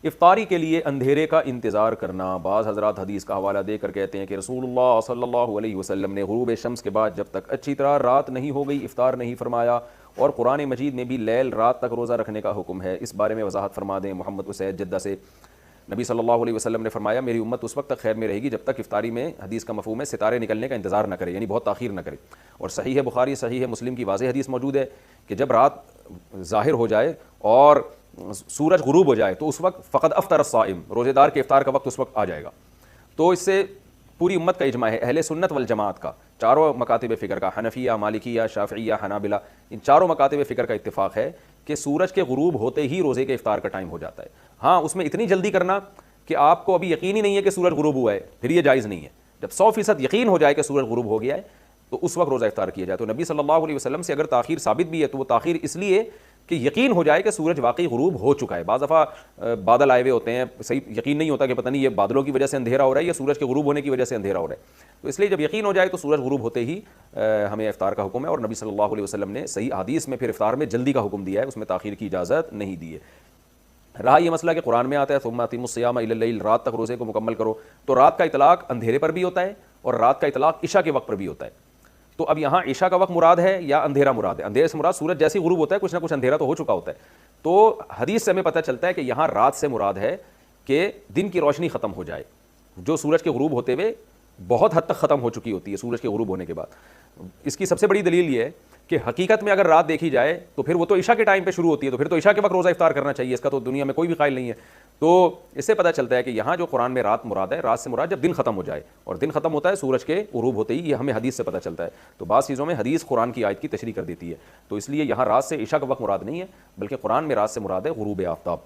افطاری کے لیے اندھیرے کا انتظار کرنا. بعض حضرات حدیث کا حوالہ دے کر کہتے ہیں کہ رسول اللہ صلی اللہ علیہ وسلم نے غروب شمس کے بعد جب تک اچھی طرح رات نہیں ہو گئی افطار نہیں فرمایا, اور قرآن مجید میں بھی لیل رات تک روزہ رکھنے کا حکم ہے. اس بارے میں وضاحت فرما دیں. محمد اسید جدہ سے نبی صلی اللہ علیہ وسلم نے فرمایا میری امت اس وقت تک خیر میں رہے گی جب تک افطاری میں, حدیث کا مفہوم ہے ستارے نکلنے کا انتظار نہ کرے, یعنی بہت تاخیر نہ کرے. اور صحیح بخاری صحیح مسلم کی واضح حدیث موجود ہے کہ جب رات ظاہر ہو جائے اور سورج غروب ہو جائے تو اس وقت فقد افطر الصائم, روزے دار کے افطار کا وقت اس وقت آ جائے گا. تو اس سے پوری امت کا اجماع ہے, اہل سنت والجماعت کا, چاروں مکاتب فکر کا, حنفیہ, مالکیہ, شافعیہ, حنابلہ, ان چاروں مکاتب فکر کا اتفاق ہے کہ سورج کے غروب ہوتے ہی روزے کے افطار کا ٹائم ہو جاتا ہے. ہاں اس میں اتنی جلدی کرنا کہ آپ کو ابھی یقین ہی نہیں ہے کہ سورج غروب ہوا ہے, پھر یہ جائز نہیں ہے. جب 100% یقین ہو جائے کہ سورج غروب ہو گیا ہے تو اس وقت روزہ افطار کیا جائے. تو نبی صلی اللہ علیہ وسلم سے اگر تاخیر ثابت بھی ہے تو وہ تاخیر اس لیے کہ یقین ہو جائے کہ سورج واقعی غروب ہو چکا ہے. بعض دفعہ بادل آئے ہوئے ہوتے ہیں, صحیح یقین نہیں ہوتا کہ پتہ نہیں یہ بادلوں کی وجہ سے اندھیرا ہو رہا ہے یا سورج کے غروب ہونے کی وجہ سے اندھیرا ہو رہا ہے. تو اس لیے جب یقین ہو جائے تو سورج غروب ہوتے ہی ہمیں افطار کا حکم ہے, اور نبی صلی اللہ علیہ وسلم نے صحیح حدیث میں پھر افطار میں جلدی کا حکم دیا ہے, اس میں تاخیر کی اجازت نہیں دی ہے. رہا یہ مسئلہ کہ قرآن میں آتا ہے ثم اتموا الصیام الی اللیل, رات تک روزے کو مکمل کرو, تو رات کا اطلاق اندھیرے پر بھی ہوتا ہے اور رات کا اطلاق عشاء کے وقت پر بھی ہوتا ہے. تو اب یہاں عشاء کا وقت مراد ہے یا اندھیرا مراد ہے؟ اندھیرے سے مراد سورج جیسے غروب ہوتا ہے کچھ نہ کچھ اندھیرا تو ہو چکا ہوتا ہے. تو حدیث سے ہمیں پتہ چلتا ہے کہ یہاں رات سے مراد ہے کہ دن کی روشنی ختم ہو جائے, جو سورج کے غروب ہوتے ہوئے بہت حد تک ختم ہو چکی ہوتی ہے سورج کے غروب ہونے کے بعد. اس کی سب سے بڑی دلیل یہ ہے کہ حقیقت میں اگر رات دیکھی جائے تو پھر وہ تو عشاء کے ٹائم پہ شروع ہوتی ہے, تو پھر تو عشاء کے وقت روزہ افطار کرنا چاہیے, اس کا تو دنیا میں کوئی بھی قائل نہیں ہے. تو اس سے پتہ چلتا ہے کہ یہاں جو قرآن میں رات مراد ہے, رات سے مراد جب دن ختم ہو جائے, اور دن ختم ہوتا ہے سورج کے غروب ہوتے ہی, یہ ہمیں حدیث سے پتہ چلتا ہے. تو بعض چیزوں میں حدیث قرآن کی آیت کی تشریح کر دیتی ہے, تو اس لیے یہاں رات سے عشاء کا وقت مراد نہیں ہے بلکہ قرآن میں رات سے مراد ہے غروب آفتاب.